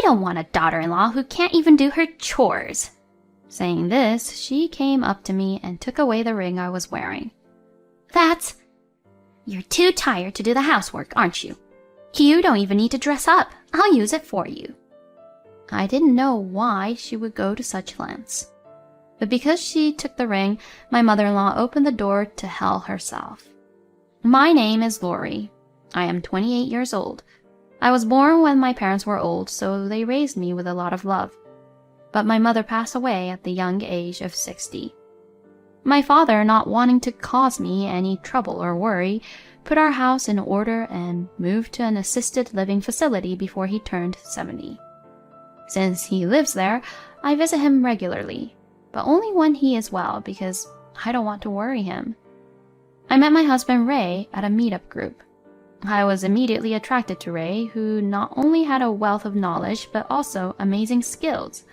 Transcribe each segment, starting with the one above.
don't want a daughter-in-law who can't even do her chores." Saying this, she came up to me and took away the ring I was wearing. "You're too tired to do the housework, aren't you? You don't even need to dress up. I'll use it for you." I didn't know why she would go to such lengths. But because she took the ring, my mother-in-law opened the door to hell herself. My name is Lori. I am 28 years old. I was born when my parents were old, so they raised me with a lot of love. But my mother passed away at the young age of 60. My father, not wanting to cause me any trouble or worry, put our house in order and moved to an assisted living facility before he turned 70. Since he lives there, I visit him regularly, but only when he is well because I don't want to worry him. I met my husband Ray at a meetup group. I was immediately attracted to Ray, who not only had a wealth of knowledge but also amazing skills.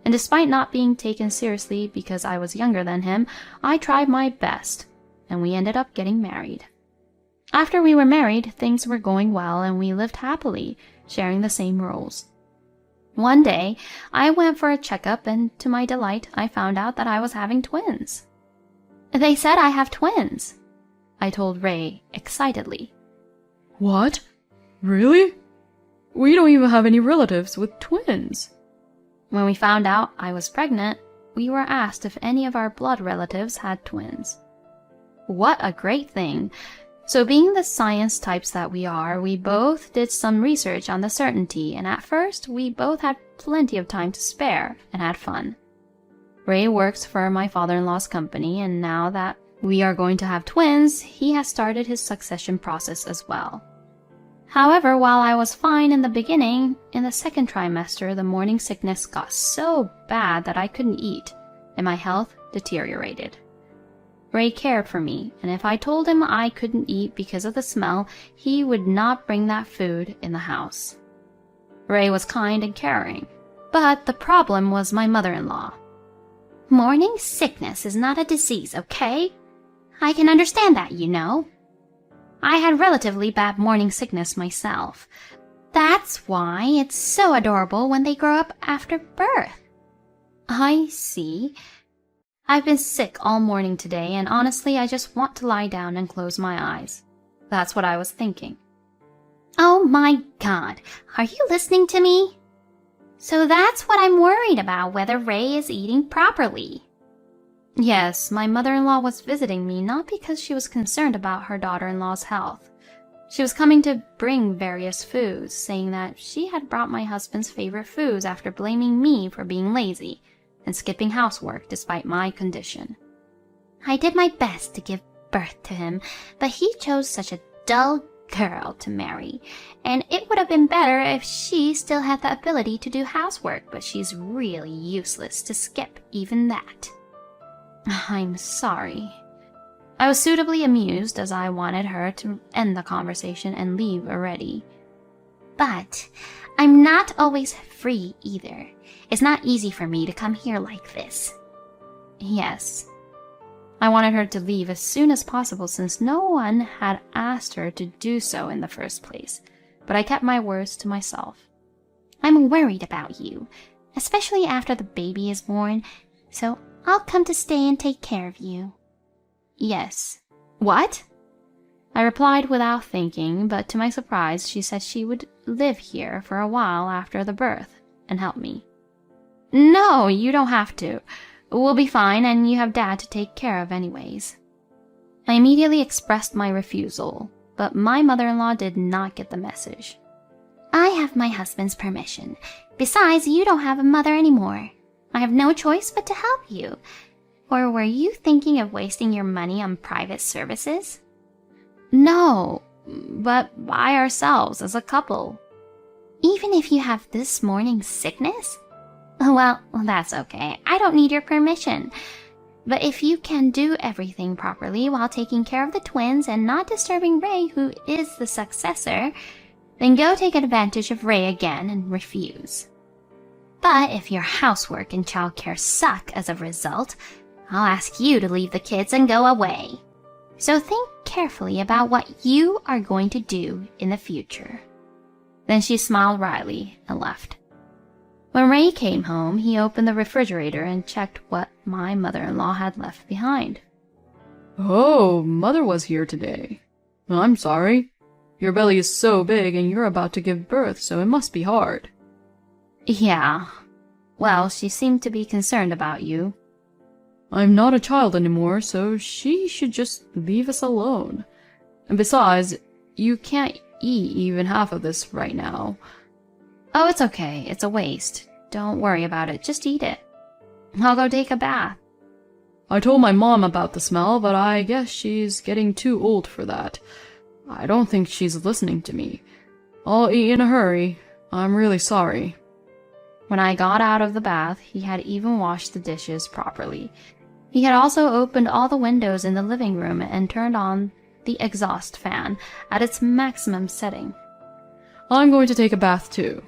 And despite not being taken seriously because I was younger than him, I tried my best, and we ended up getting married. After we were married, things were going well and we lived happily, sharing the same roles. One day, I went for a checkup and to my delight, I found out that I was having twins. "They said I have twins," I told Ray excitedly. "What? Really? We don't even have any relatives with twins." When we found out I was pregnant, we were asked if any of our blood relatives had twins. What a great thing! So being the science types that we are, we both did some research on the certainty, and at first we both had plenty of time to spare and had fun. Ray works for my father-in-law's company, and now that we are going to have twins, he has started his succession process as well. However, while I was fine in the beginning, in the second trimester, the morning sickness got so bad that I couldn't eat, and my health deteriorated. Ray cared for me, and if I told him I couldn't eat because of the smell, he would not bring that food in the house. Ray was kind and caring, but the problem was my mother-in-law. "Morning sickness is not a disease, okay? I can understand that, you know. I had relatively bad morning sickness myself. That's why it's so adorable when they grow up after birth." "I see. I've been sick all morning today, and honestly, I just want to lie down and close my eyes." That's what I was thinking. "Oh my God, are you listening to me? So that's what I'm worried about, whether Ray is eating properly." Yes, my mother-in-law was visiting me not because she was concerned about her daughter-in-law's health. She was coming to bring various foods, saying that she had brought my husband's favorite foods after blaming me for being lazy and skipping housework despite my condition. "I did my best to give birth to him, but he chose such a dull girl to marry, and it would have been better if she still had the ability to do housework, but she's really useless to skip even that." I'm sorry. I was suitably amused as I wanted her to end the conversation and leave already. "But I'm not always free either. It's not easy for me to come here like this." Yes. I wanted her to leave as soon as possible since no one had asked her to do so in the first place, but I kept my words to myself. "I'm worried about you, especially after the baby is born, so I'll come to stay and take care of you." "Yes." "What?" I replied without thinking, but to my surprise, she said she would live here for a while after the birth and help me. "No, you don't have to. We'll be fine, and you have Dad to take care of anyways." I immediately expressed my refusal, but my mother-in-law did not get the message. "I have my husband's permission. Besides, you don't have a mother anymore. I have no choice but to help you. Or were you thinking of wasting your money on private services?" "No, but by ourselves as a couple." "Even if you have this morning sickness?" Well, that's okay. I don't need your permission. But if you can do everything properly while taking care of the twins and not disturbing Ray, who is the successor, then go take advantage of Ray again and refuse. But if your housework and childcare suck as a result, I'll ask you to leave the kids and go away. So think carefully about what you are going to do in the future." Then she smiled wryly and left. When Ray came home, he opened the refrigerator and checked what my mother-in-law had left behind. Oh, Mother was here today. I'm sorry. Your belly is so big and you're about to give birth, so it must be hard. Yeah. Well, she seemed to be concerned about you. I'm not a child anymore, so she should just leave us alone. And besides, you can't eat even half of this right now. Oh, it's okay. It's a waste. Don't worry about it. Just eat it. I'll go take a bath. I told my mom about the smell, but I guess she's getting too old for that. I don't think she's listening to me. I'll eat in a hurry. I'm really sorry. When I got out of the bath, he had even washed the dishes properly. He had also opened all the windows in the living room and turned on the exhaust fan at its maximum setting. I'm going to take a bath too.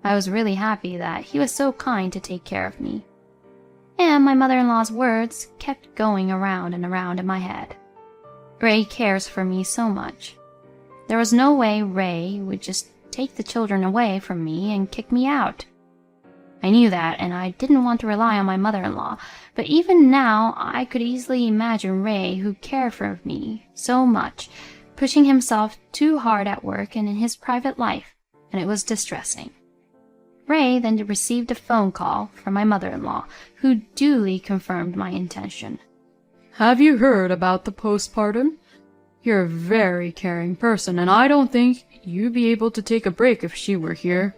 I was really happy that he was so kind to take care of me. And my mother-in-law's words kept going around and around in my head. Ray cares for me so much. There was no way Ray would just take the children away from me and kick me out. I knew that, and I didn't want to rely on my mother-in-law, but even now I could easily imagine Ray, who cared for me so much, pushing himself too hard at work and in his private life, and it was distressing. Ray then received a phone call from my mother-in-law, who duly confirmed my intention. Have you heard about the postpartum? You're a very caring person, and I don't think you'd be able to take a break if she were here.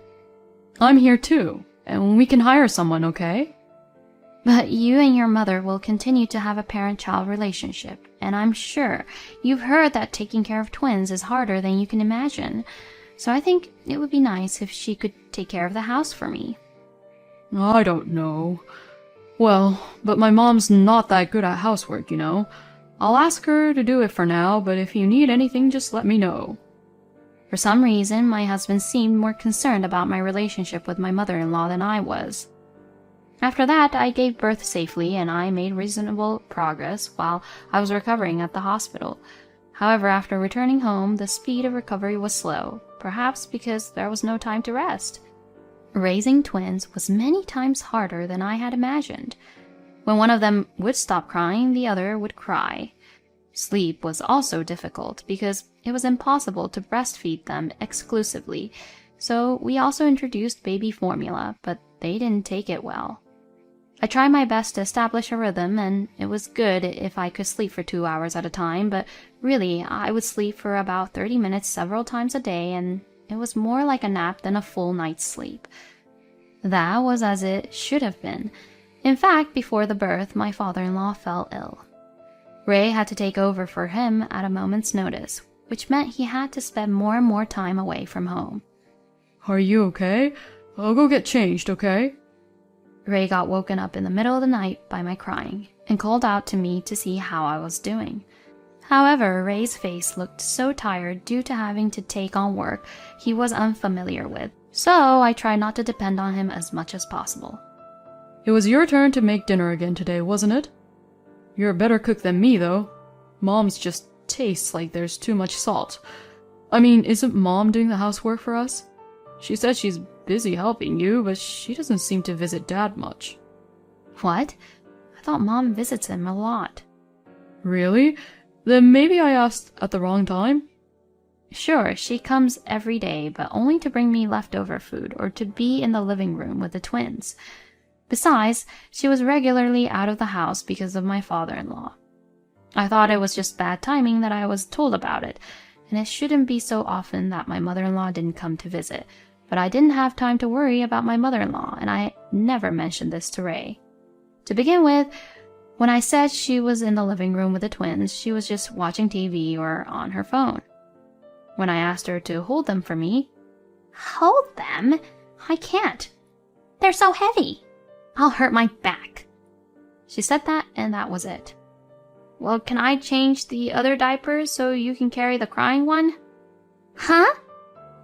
I'm here too, and we can hire someone, okay? But you and your mother will continue to have a parent-child relationship, and I'm sure you've heard that taking care of twins is harder than you can imagine. So I think it would be nice if she could take care of the house for me. I don't know. Well, but my mom's not that good at housework, you know. I'll ask her to do it for now, but if you need anything, just let me know. For some reason, my husband seemed more concerned about my relationship with my mother-in-law than I was. After that, I gave birth safely, and I made reasonable progress while I was recovering at the hospital. However, after returning home, the speed of recovery was slow, perhaps because there was no time to rest. Raising twins was many times harder than I had imagined. When one of them would stop crying, the other would cry. Sleep was also difficult because it was impossible to breastfeed them exclusively, so we also introduced baby formula, but they didn't take it well. I tried my best to establish a rhythm, and it was good if I could sleep for 2 hours at a time, but really, I would sleep for about 30 minutes several times a day, and it was more like a nap than a full night's sleep. That was as it should have been. In fact, before the birth, my father-in-law fell ill. Ray had to take over for him at a moment's notice, which meant he had to spend more and more time away from home. Are you okay? I'll go get changed, okay? Ray got woken up in the middle of the night by my crying and called out to me to see how I was doing. However, Ray's face looked so tired due to having to take on work he was unfamiliar with, so I tried not to depend on him as much as possible. It was your turn to make dinner again today, wasn't it? You're a better cook than me, though. Mom's just tastes like there's too much salt. I mean, isn't Mom doing the housework for us? She said she's busy helping you, but she doesn't seem to visit Dad much. What? I thought Mom visits him a lot. Really? Then maybe I asked at the wrong time? Sure, she comes every day, but only to bring me leftover food or to be in the living room with the twins. Besides, she was regularly out of the house because of my father-in-law. I thought it was just bad timing that I was told about it, and it shouldn't be so often that my mother-in-law didn't come to visit, but I didn't have time to worry about my mother-in-law, and I never mentioned this to Ray. To begin with, when I said she was in the living room with the twins, she was just watching TV or on her phone. When I asked her to hold them for me, "Hold them? I can't. They're so heavy. I'll hurt my back." She said that, and that was it. "Well, can I change the other diapers so you can carry the crying one?" "Huh?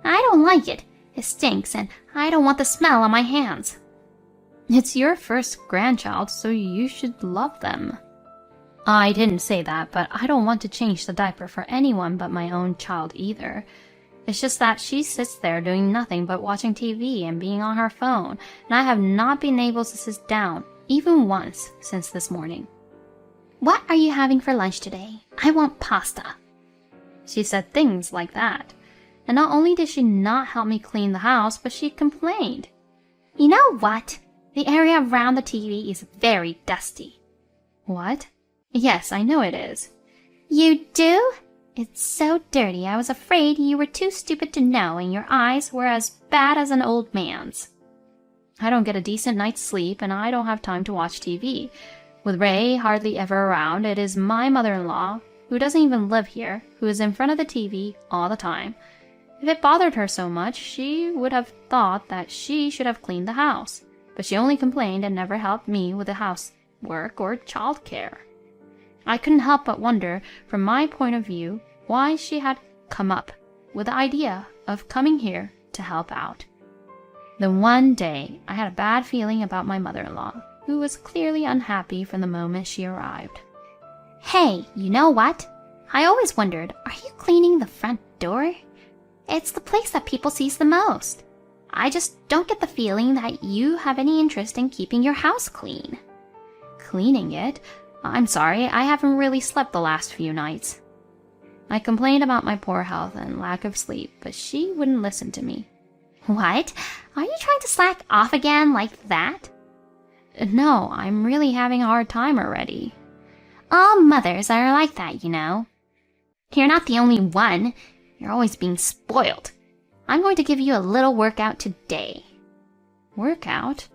I don't like it. It stinks, and I don't want the smell on my hands." "It's your first grandchild, so you should love them." I didn't say that, but I don't want to change the diaper for anyone but my own child either. It's just that she sits there doing nothing but watching TV and being on her phone, and I have not been able to sit down, even once, since this morning. What are you having for lunch today? I want pasta. She said things like that. And not only did she not help me clean the house, but she complained. You know what? The area around the TV is very dusty. What? Yes, I know it is. You do? It's so dirty, I was afraid you were too stupid to know and your eyes were as bad as an old man's. I don't get a decent night's sleep and I don't have time to watch TV. With Ray hardly ever around, it is my mother-in-law, who doesn't even live here, who is in front of the TV all the time. If it bothered her so much, she would have thought that she should have cleaned the house. But she only complained and never helped me with the housework or childcare. I couldn't help but wonder, from my point of view, why she had come up with the idea of coming here to help out. Then one day, I had a bad feeling about my mother-in-law, who was clearly unhappy from the moment she arrived. Hey, you know what? I always wondered, are you cleaning the front door? It's the place that people sees the most. I just don't get the feeling that you have any interest in keeping your house clean. Cleaning it? I'm sorry, I haven't really slept the last few nights. I complained about my poor health and lack of sleep, but she wouldn't listen to me. What? Are you trying to slack off again like that? No, I'm really having a hard time already. All mothers are like that, you know. You're not the only one. You're always being spoiled. I'm going to give you a little workout today. Workout?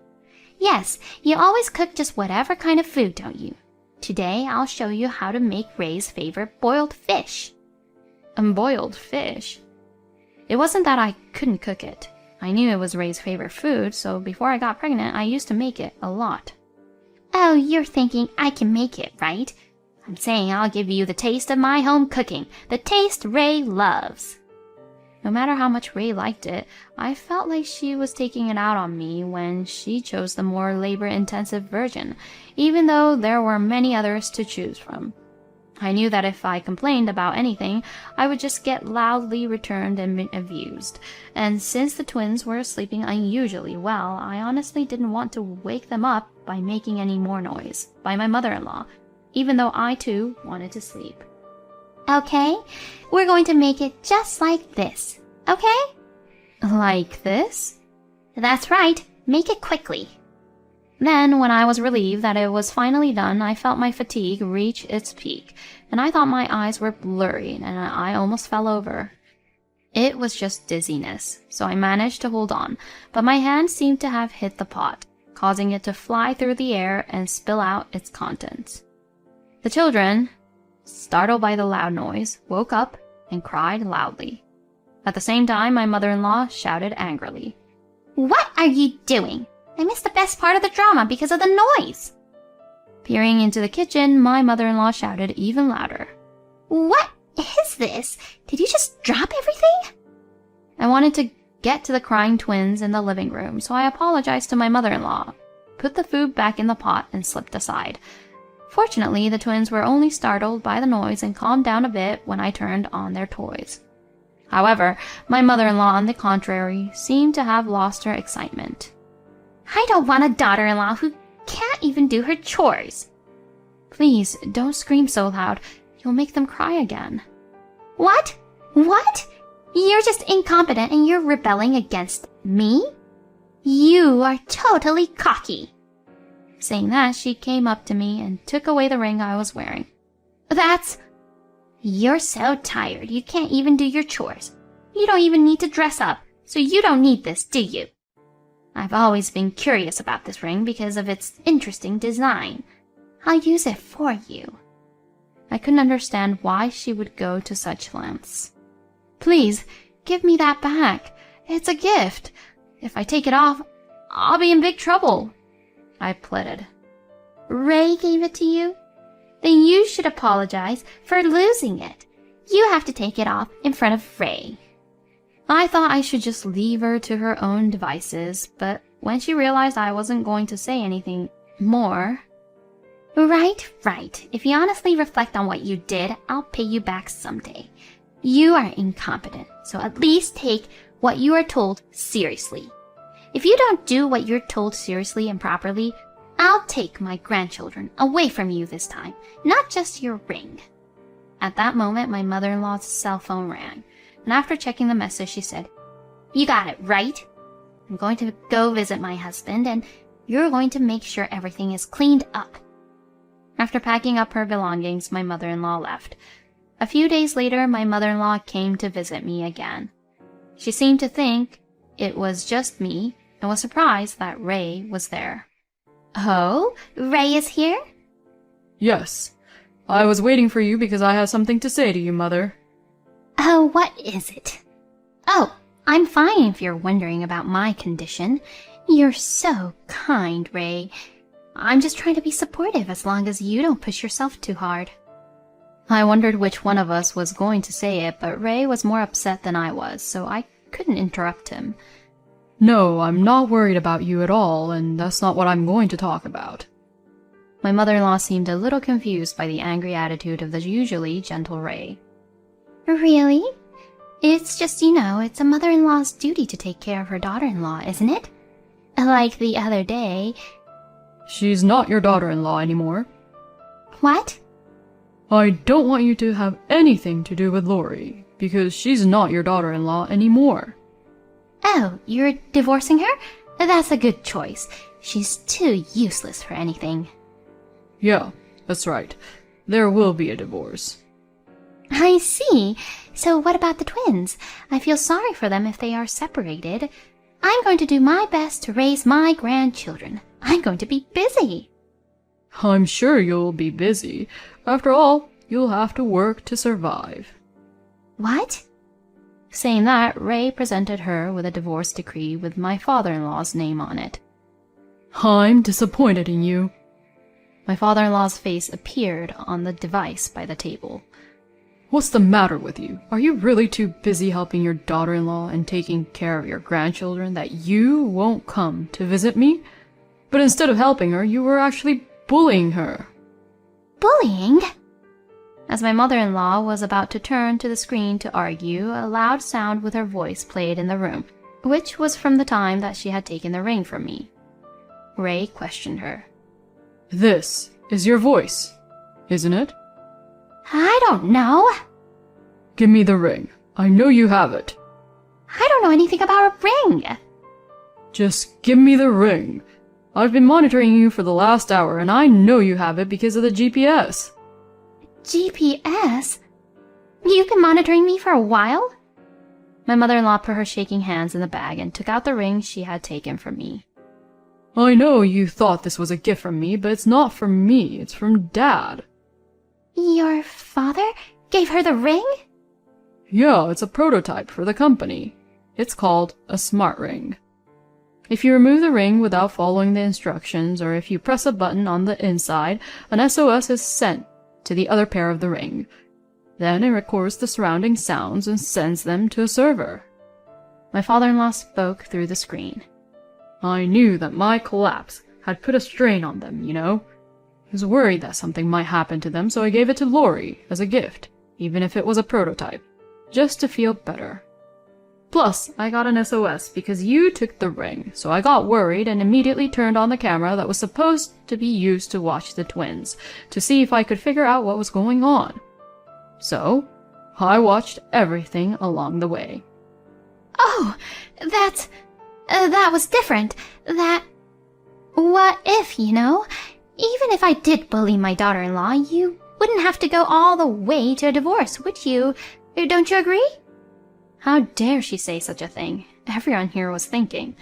Yes, you always cook just whatever kind of food, don't you? Today I'll show you how to make Ray's favorite boiled fish. Boiled fish? It wasn't that I couldn't cook it. I knew it was Ray's favorite food, so before I got pregnant, I used to make it a lot. Oh, you're thinking I can make it, right? I'm saying I'll give you the taste of my home cooking, the taste Ray loves. No matter how much Ray liked it, I felt like she was taking it out on me when she chose the more labor-intensive version, even though there were many others to choose from. I knew that if I complained about anything, I would just get loudly returned and abused, and since the twins were sleeping unusually well, I honestly didn't want to wake them up by making any more noise by my mother-in-law, even though I too wanted to sleep. Okay, we're going to make it just like this, okay? Like this? That's right, make it quickly. Then, when I was relieved that it was finally done, I felt my fatigue reach its peak, and I thought my eyes were blurry, and I almost fell over. It was just dizziness, so I managed to hold on, but my hand seemed to have hit the pot, causing it to fly through the air and spill out its contents. The children, startled by the loud noise, woke up and cried loudly. At the same time, my mother-in-law shouted angrily. What are you doing? I missed the best part of the drama because of the noise. Peering into the kitchen, my mother-in-law shouted even louder. What is this? Did you just drop everything? I wanted to get to the crying twins in the living room, so I apologized to my mother-in-law, put the food back in the pot, and slipped aside. Fortunately, the twins were only startled by the noise and calmed down a bit when I turned on their toys. However, my mother-in-law, on the contrary, seemed to have lost her excitement. I don't want a daughter-in-law who can't even do her chores. Please, don't scream so loud. You'll make them cry again. What? What? You're just incompetent and you're rebelling against me? You are totally cocky. Saying that, she came up to me and took away the ring I was wearing. You're so tired you can't even do your chores. You don't even need to dress up, so you don't need this, do you? I've always been curious about this ring because of its interesting design. I'll use it for you. I couldn't understand why she would go to such lengths. Please, give me that back. It's a gift. If I take it off, I'll be in big trouble. I pleaded. Ray gave it to you? Then you should apologize for losing it. You have to take it off in front of Ray. I thought I should just leave her to her own devices, but when she realized I wasn't going to say anything more... Right. If you honestly reflect on what you did, I'll pay you back someday. You are incompetent, so at least take what you are told seriously. If you don't do what you're told seriously and properly, I'll take my grandchildren away from you this time, not just your ring." At that moment, my mother-in-law's cell phone rang, and after checking the message, she said, "You got it, right? I'm going to go visit my husband, and you're going to make sure everything is cleaned up." After packing up her belongings, my mother-in-law left. A few days later, my mother-in-law came to visit me again. She seemed to think it was just me and was surprised that Ray was there. "Oh, Ray is here?" Yes. I was waiting for you because I have something to say to you, Mother. "Oh, what is it?" "Oh, I'm fine if you're wondering about my condition. You're so kind, Ray. I'm just trying to be supportive as long as you don't push yourself too hard." I wondered which one of us was going to say it, but Ray was more upset than I was, so I couldn't interrupt him. No, I'm not worried about you at all, and that's not what I'm going to talk about. My mother-in-law seemed a little confused by the angry attitude of the usually gentle Ray. "Really? It's just, it's a mother-in-law's duty to take care of her daughter-in-law, isn't it? Like the other day." She's not your daughter-in-law anymore. "What?" I don't want you to have anything to do with Lori, because she's not your daughter-in-law anymore. "Oh, you're divorcing her? That's a good choice. She's too useless for anything." Yeah, that's right. There will be a divorce. "I see. So what about the twins? I feel sorry for them if they are separated. I'm going to do my best to raise my grandchildren. I'm going to be busy." I'm sure you'll be busy. After all, you'll have to work to survive. "What?" Saying that, Ray presented her with a divorce decree with my father-in-law's name on it. I'm disappointed in you. My father-in-law's face appeared on the device by the table. What's the matter with you? Are you really too busy helping your daughter-in-law and taking care of your grandchildren that you won't come to visit me? But instead of helping her, you were actually bullying her. "Bullying?" As my mother-in-law was about to turn to the screen to argue, a loud sound with her voice played in the room, which was from the time that she had taken the ring from me. Ray questioned her. This is your voice, isn't it? "I don't know." Give me the ring. I know you have it. "I don't know anything about a ring." Just give me the ring. I've been monitoring you for the last hour, and I know you have it because of the GPS. "GPS? You've been monitoring me for a while?" My mother-in-law put her shaking hands in the bag and took out the ring she had taken from me. I know you thought this was a gift from me, but it's not from me. It's from Dad. "Your father gave her the ring?" Yeah, it's a prototype for the company. It's called a smart ring. If you remove the ring without following the instructions, or if you press a button on the inside, an SOS is sent to the other pair of the ring. Then it records the surrounding sounds and sends them to a server. My father-in-law spoke through the screen. I knew that my collapse had put a strain on them, I was worried that something might happen to them, so I gave it to Lori as a gift, even if it was a prototype, just to feel better. Plus, I got an SOS because you took the ring, so I got worried and immediately turned on the camera that was supposed to be used to watch the twins, to see if I could figure out what was going on. So, I watched everything along the way. "Oh, that was different. What if, even if I did bully my daughter-in-law, you wouldn't have to go all the way to a divorce, would you? Don't you agree?" How dare she say such a thing? Everyone here was thinking.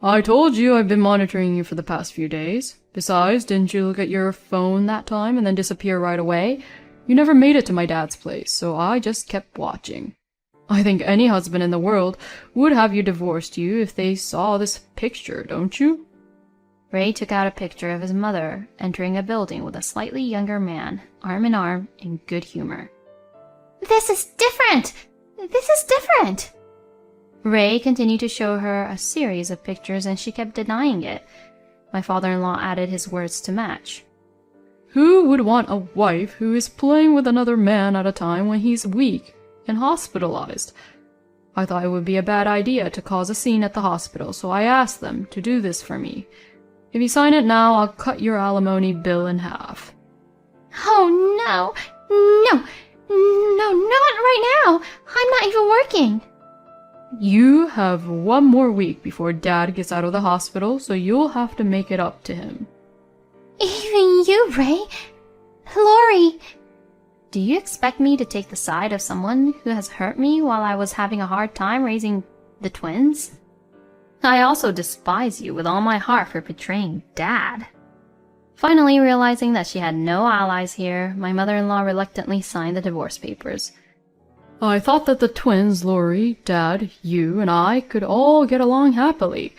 I told you I've been monitoring you for the past few days. Besides, didn't you look at your phone that time and then disappear right away? You never made it to my dad's place, so I just kept watching. I think any husband in the world would have you divorced if they saw this picture, don't you? Ray took out a picture of his mother entering a building with a slightly younger man, arm in arm, in good humor. "This is different! This is different!" Ray continued to show her a series of pictures and she kept denying it. My father-in-law added his words to match. Who would want a wife who is playing with another man at a time when he's weak and hospitalized. I thought it would be a bad idea to cause a scene at the hospital, so I asked them to do this for me. If you sign it now, I'll cut your alimony bill in half. Oh, no. No. No, not right now. I'm not even working. You have 1 more week before Dad gets out of the hospital, so you'll have to make it up to him. Even you, Ray. Lori. Do you expect me to take the side of someone who has hurt me while I was having a hard time raising the twins? I also despise you with all my heart for betraying Dad. Finally realizing that she had no allies here, my mother-in-law reluctantly signed the divorce papers. I thought that the twins, Lori, Dad, you, and I could all get along happily.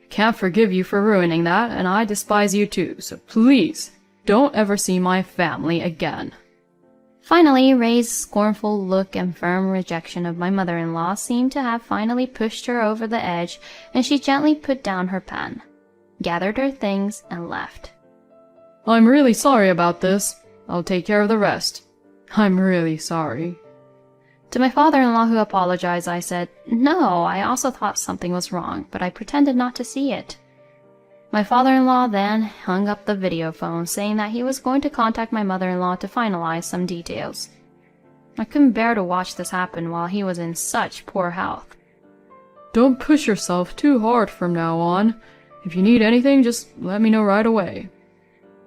Can't forgive you for ruining that, and I despise you too, so please, don't ever see my family again. Finally, Ray's scornful look and firm rejection of my mother-in-law seemed to have finally pushed her over the edge, and she gently put down her pen, gathered her things, and left. I'm really sorry about this. I'll take care of the rest. I'm really sorry. To my father-in-law, who apologized, I said, "No, I also thought something was wrong, but I pretended not to see it." My father-in-law then hung up the video phone, saying that he was going to contact my mother-in-law to finalize some details. I couldn't bear to watch this happen while he was in such poor health. Don't push yourself too hard from now on. If you need anything, just let me know right away.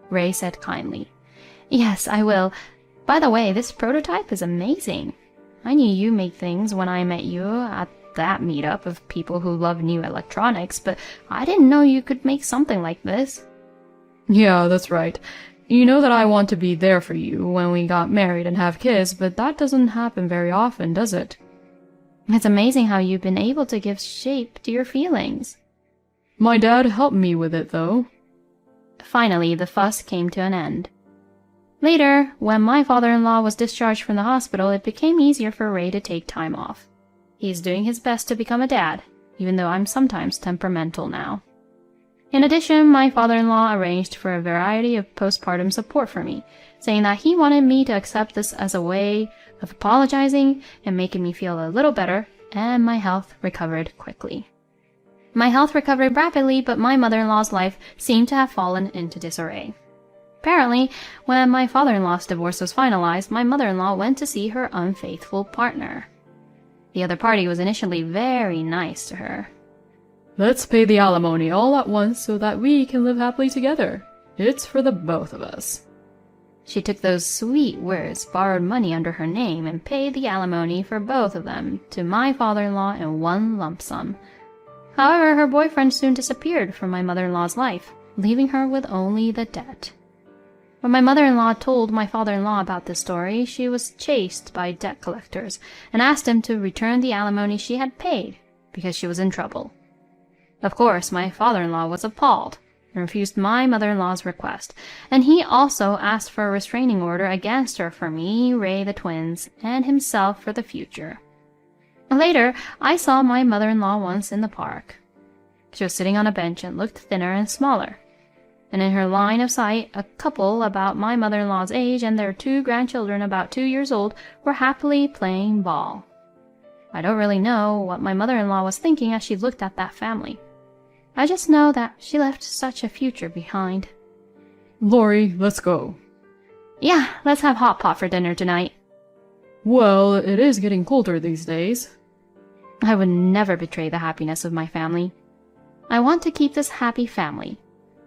Ray said kindly. "Yes, I will. By the way, this prototype is amazing. I knew you made things when I met you at that meetup of people who love new electronics, but I didn't know you could make something like this." Yeah, that's right. You know that I want to be there for you when we got married and have kids, but that doesn't happen very often, does it? It's amazing how you've been able to give shape to your feelings. My dad helped me with it, though. Finally, the fuss came to an end. Later, when my father-in-law was discharged from the hospital, it became easier for Ray to take time off. He's doing his best to become a dad, even though I'm sometimes temperamental now. In addition, my father-in-law arranged for a variety of postpartum support for me, saying that he wanted me to accept this as a way of apologizing and making me feel a little better, and my health recovered quickly. My health recovered rapidly, but my mother-in-law's life seemed to have fallen into disarray. Apparently, when my father-in-law's divorce was finalized, my mother-in-law went to see her unfaithful partner. The other party was initially very nice to her. Let's pay the alimony all at once so that we can live happily together. It's for the both of us. She took those sweet words, borrowed money under her name, and paid the alimony for both of them to my father-in-law in one lump sum. However, her boyfriend soon disappeared from my mother-in-law's life, leaving her with only the debt. When my mother-in-law told my father-in-law about this story, she was chased by debt collectors and asked him to return the alimony she had paid because she was in trouble. Of course, my father-in-law was appalled and refused my mother-in-law's request, and he also asked for a restraining order against her for me, Ray, the twins, and himself for the future. Later, I saw my mother-in-law once in the park. She was sitting on a bench and looked thinner and smaller. And in her line of sight, a couple about my mother-in-law's age and their 2 grandchildren about 2 years old were happily playing ball. I don't really know what my mother-in-law was thinking as she looked at that family. I just know that she left such a future behind. Lori, let's go. Yeah, let's have hot pot for dinner tonight. Well, it is getting colder these days. I would never betray the happiness of my family. I want to keep this happy family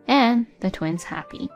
and the twins happy.